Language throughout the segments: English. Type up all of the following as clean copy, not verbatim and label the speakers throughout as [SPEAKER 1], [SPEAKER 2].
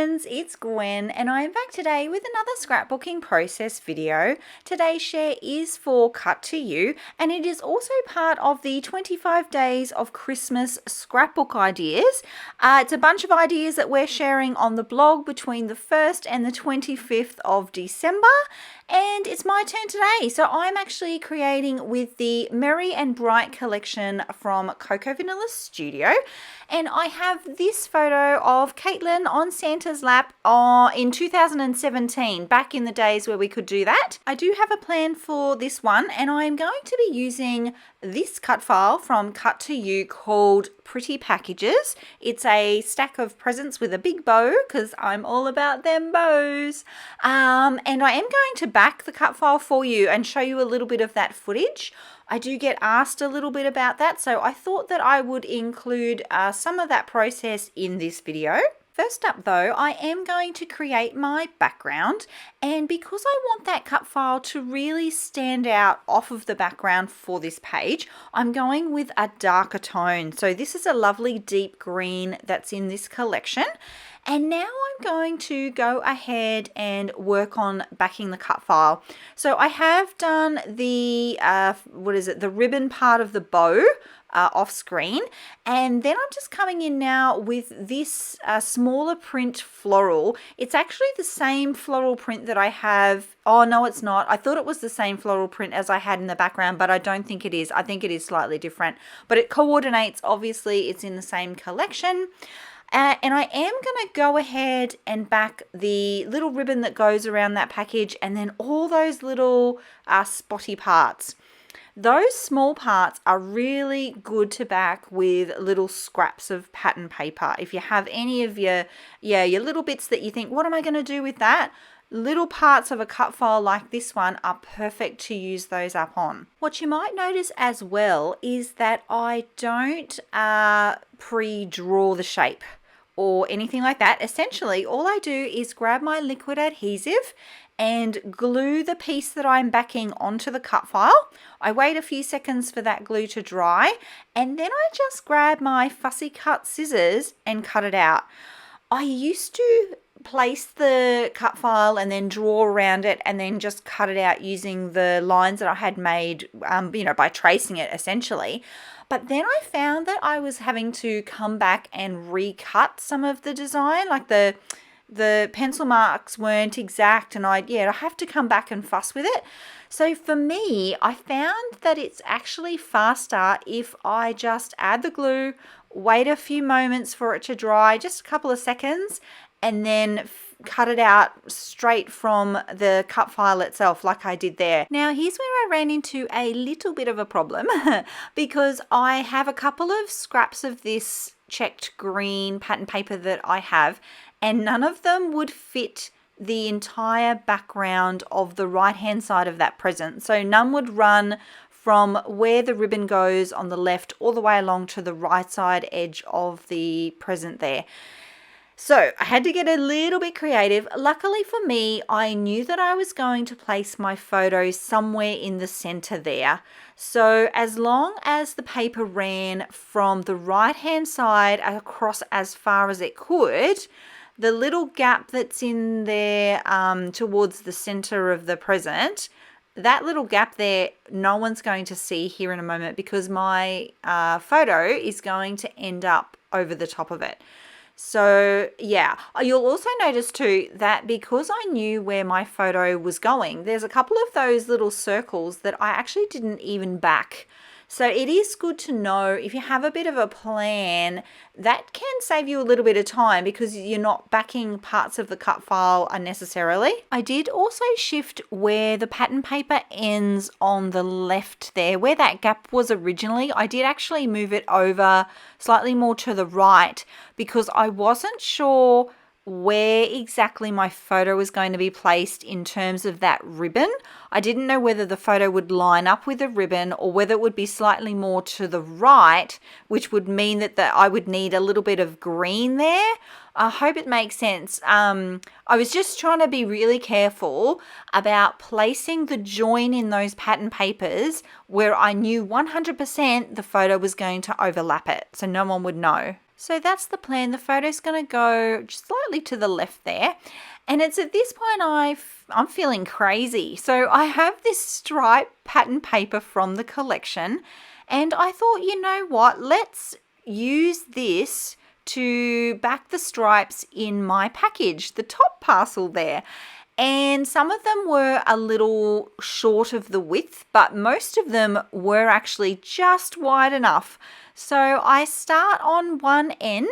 [SPEAKER 1] friends, it's Gwen and I am back today with another scrapbooking process video. Today's share is for Cut to You and it is also part of the 25 days of Christmas scrapbook ideas. It's a bunch of ideas that we're sharing on the blog between the 1st and the 25th of December. And it's my turn today. So I'm actually creating with the Merry and Bright collection from Cocoa Vanilla Studio. And I have this photo of Caitlin on Santa's lap in 2017, back in the days where we could do that. I do have a plan for this one, and I'm going to be using this cut file from Cut to You called Pretty Packages. It's a stack of presents with a big bow because I'm all about them bows. And I am going to back the cut file for you and show you a little bit of that footage. I do get asked a little bit about that, so I thought that I would include some of that process in this video. First up though, I am going to create my background, and because I want that cut file to really stand out off of the background for this page, I'm going with a darker tone. So this is a lovely deep green that's in this collection. And now I'm going to go ahead and work on backing the cut file. So I have done the, the ribbon part of the bow off screen. And then I'm just coming in now with this smaller print floral. It's actually the same floral print that I have. Oh, no, it's not. I thought it was the same floral print as I had in the background, but I don't think it is. I think it is slightly different, but it coordinates. Obviously, it's in the same collection. And I am going to go ahead and back the little ribbon that goes around that package and then all those little spotty parts. Those small parts are really good to back with little scraps of pattern paper. If you have any of your little bits that you think, what am I going to do with that? Little parts of a cut file like this one are perfect to use those up on. What you might notice as well is that I don't pre-draw the shape or anything like that. Essentially, all I do is grab my liquid adhesive and glue the piece that I'm backing onto the cut file. I wait a few seconds for that glue to dry, and then I just grab my fussy cut scissors and cut it out. I used to place the cut file and then draw around it and then just cut it out using the lines that I had made, by tracing it essentially. But then I found that I was having to come back and recut some of the design, like the pencil marks weren't exact, and I'd have to come back and fuss with it. So for me, I found that it's actually faster if I just add the glue, wait a few moments for it to dry, just a couple of seconds, and then cut it out straight from the cut file itself like I did there. Now here's where I ran into a little bit of a problem because I have a couple of scraps of this checked green pattern paper that I have, and none of them would fit the entire background of the right hand side of that present. So none would run from where the ribbon goes on the left all the way along to the right side edge of the present there. So I had to get a little bit creative. Luckily for me, I knew that I was going to place my photo somewhere in the center there. So as long as the paper ran from the right hand side across as far as it could, the little gap that's in there towards the center of the present, that little gap there, no one's going to see here in a moment because my photo is going to end up over the top of it. So yeah, you'll also notice too that because I knew where my photo was going, there's a couple of those little circles that I actually didn't even back. So it is good to know if you have a bit of a plan, that can save you a little bit of time because you're not backing parts of the cut file unnecessarily. I did also shift where the pattern paper ends on the left there, where that gap was originally. I did actually move it over slightly more to the right because I wasn't sure where exactly my photo was going to be placed in terms of that ribbon. I didn't know whether the photo would line up with the ribbon or whether it would be slightly more to the right, which would mean that I would need a little bit of green there. I hope it makes sense. I was just trying to be really careful about placing the join in those pattern papers where I knew 100% the photo was going to overlap it, so no one would know. So that's the plan. The photo's going to go just slightly to the left there. And it's at this point I'm feeling crazy. So I have this stripe pattern paper from the collection. And I thought, you know what, let's use this to back the stripes in my package, the top parcel there. And some of them were a little short of the width, but most of them were actually just wide enough. So I start on one end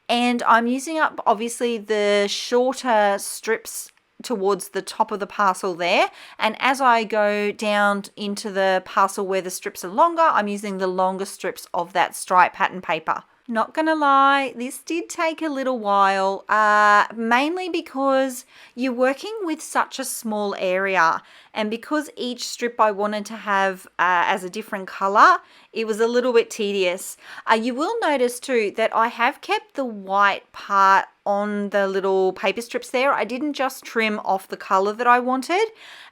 [SPEAKER 1] and I'm using up obviously the shorter strips towards the top of the parcel there, and as I go down into the parcel where the strips are longer, I'm using the longer strips of that stripe pattern paper. Not gonna lie, this did take a little while, mainly because you're working with such a small area, and because each strip I wanted to have as a different color, it was a little bit tedious. You will notice too that I have kept the white part on the little paper strips there. I didn't just trim off the color that I wanted,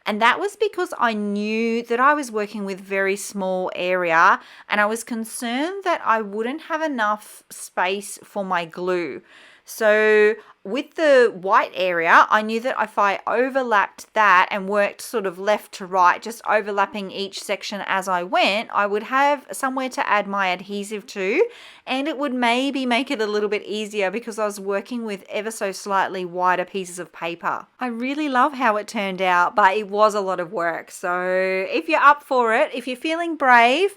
[SPEAKER 1] and that was because I knew that I was working with very small area and I was concerned that I wouldn't have enough space for my glue. So with the white area, I knew that if I overlapped that and worked sort of left to right, just overlapping each section as I went, I would have somewhere to add my adhesive to, and it would maybe make it a little bit easier because I was working with ever so slightly wider pieces of paper. I really love how it turned out, but it was a lot of work. So if you're up for it, if you're feeling brave,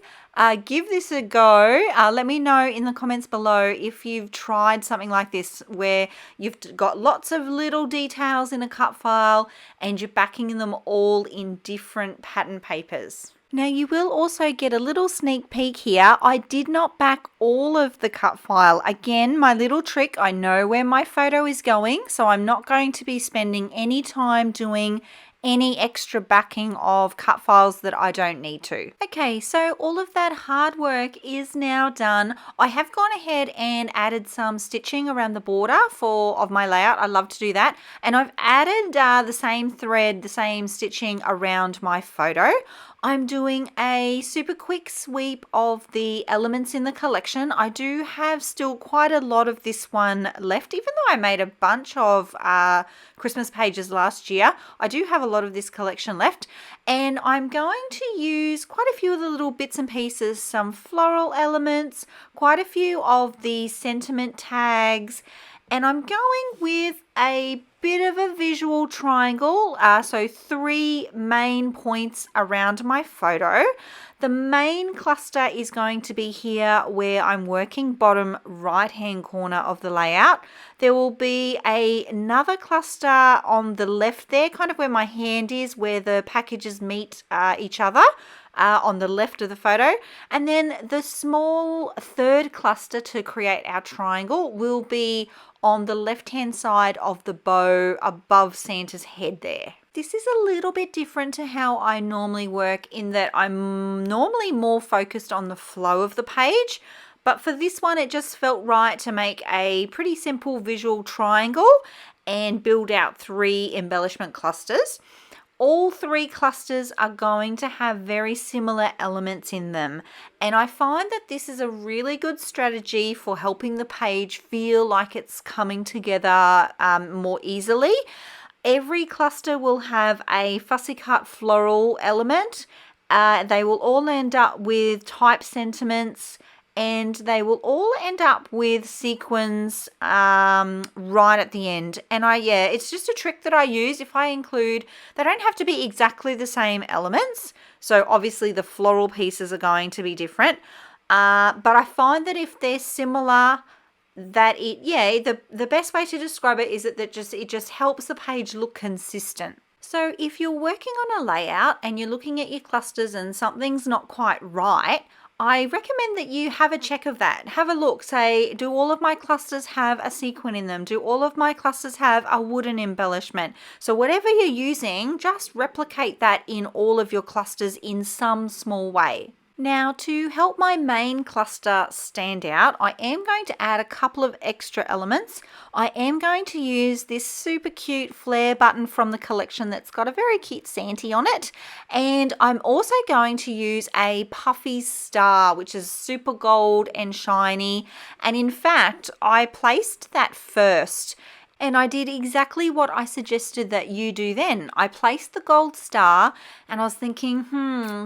[SPEAKER 1] give this a go. Let me know in the comments below if you've tried something like this where you've got lots of little details in a cut file and you're backing them all in different pattern papers. Now you will also get a little sneak peek here. I did not back all of the cut file. Again, my little trick, I know where my photo is going, so I'm not going to be spending any time doing any extra backing of cut files that I don't need to. Okay, so all of that hard work is now done. I have gone ahead and added some stitching around the border of my layout. I love to do that. And I've added the same thread, the same stitching around my photo. I'm doing a super quick sweep of the elements in the collection. I do have still quite a lot of this one left, even though I made a bunch of Christmas pages last year. I do have a lot of this collection left, and I'm going to use quite a few of the little bits and pieces, some floral elements, quite a few of the sentiment tags, and I'm going with a bit of a visual triangle, so 3 main points around my photo. The main cluster is going to be here where I'm working, bottom right hand corner of the layout. There will be another cluster on the left there, kind of where my hand is, where the packages meet each other. On the left of the photo, and then the small third cluster to create our triangle will be on the left hand side of the bow above Santa's head there. This is a little bit different to how I normally work in that I'm normally more focused on the flow of the page, but for this one it just felt right to make a pretty simple visual triangle and build out 3 embellishment clusters. All 3 clusters are going to have very similar elements in them, and I find that this is a really good strategy for helping the page feel like it's coming together more easily. Every cluster will have a fussy cut floral element. They will all end up with type sentiments, and they will all end up with sequins right at the end. And it's just a trick that I use. If I include, they don't have to be exactly the same elements. So obviously the floral pieces are going to be different. But I find that if they're similar, that the best way to describe it is that it just helps the page look consistent. So if you're working on a layout and you're looking at your clusters and something's not quite right, I recommend that you have a check of that. Have a look, say, do all of my clusters have a sequin in them? Do all of my clusters have a wooden embellishment? So whatever you're using, just replicate that in all of your clusters in some small way. Now, to help my main cluster stand out, I am going to add a couple of extra elements. I am going to use this super cute flare button from the collection that's got a very cute Santa on it. And I'm also going to use a puffy star, which is super gold and shiny. And in fact, I placed that first. And I did exactly what I suggested that you do then. I placed the gold star and I was thinking,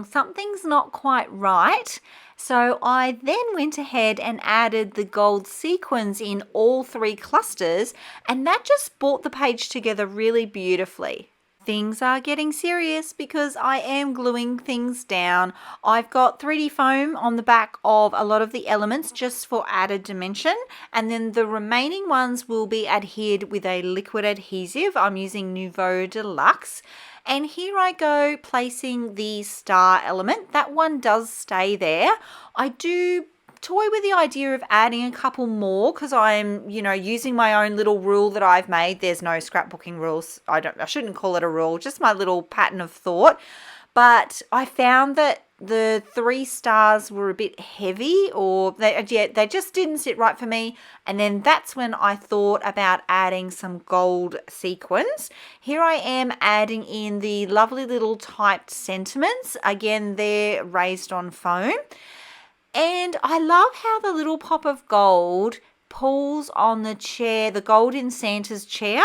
[SPEAKER 1] something's not quite right. So I then went ahead and added the gold sequins in all 3 clusters, and that just brought the page together really beautifully. Things are getting serious because I am gluing things down. I've got 3D foam on the back of a lot of the elements just for added dimension, and then the remaining ones will be adhered with a liquid adhesive. I'm using Nouveau Deluxe. And here I go placing the star element. That one does stay there. I do toy with the idea of adding a couple more because I'm, using my own little rule that I've made. There's no scrapbooking rules. I shouldn't call it a rule, just my little pattern of thought. But I found that the 3 stars were a bit heavy, or they just didn't sit right for me. And then that's when I thought about adding some gold sequins. Here I am adding in the lovely little typed sentiments. Again, they're raised on foam. And I love how the little pop of gold pulls on the chair, the gold in Santa's chair.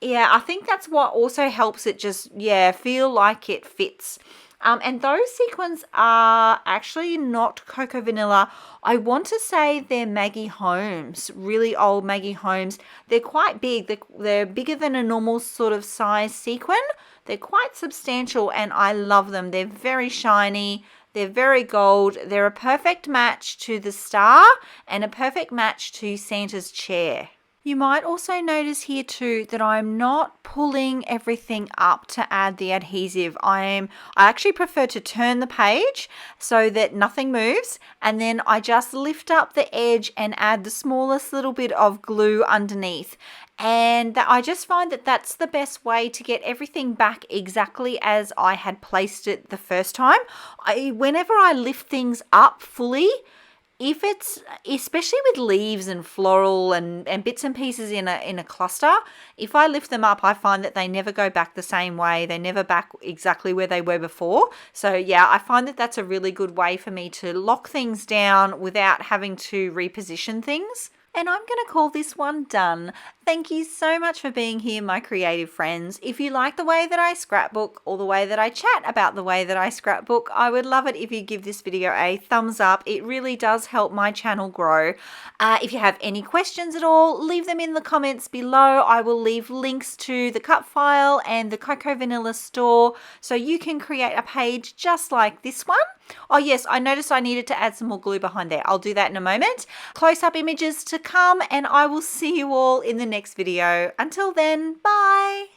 [SPEAKER 1] Yeah, I think that's what also helps it just, feel like it fits. And those sequins are actually not Cocoa Vanilla. I want to say they're Maggie Holmes, really old Maggie Holmes. They're quite big. They're bigger than a normal sort of size sequin. They're quite substantial and I love them. They're very shiny. They're very gold. They're a perfect match to the star and a perfect match to Santa's chair. You might also notice here too that I'm not pulling everything up to add the adhesive. I actually prefer to turn the page so that nothing moves, and then I just lift up the edge and add the smallest little bit of glue underneath. And I just find that that's the best way to get everything back exactly as I had placed it the first time. Whenever I lift things up fully, if it's, especially with leaves and floral and bits and pieces in a cluster, if I lift them up, I find that they never go back the same way. They never back exactly where they were before. So yeah, I find that that's a really good way for me to lock things down without having to reposition things. And I'm going to call this one done. Thank you so much for being here, my creative friends. If you like the way that I scrapbook or the way that I chat about the way that I scrapbook, I would love it if you give this video a thumbs up. It really does help my channel grow. If you have any questions at all, leave them in the comments below. I will leave links to the cut file and the Cocoa Vanilla store so you can create a page just like this one. Oh yes, I noticed I needed to add some more glue behind there. I'll do that in a moment. Close-up images to come, and I will see you all in the next video. Until then, bye.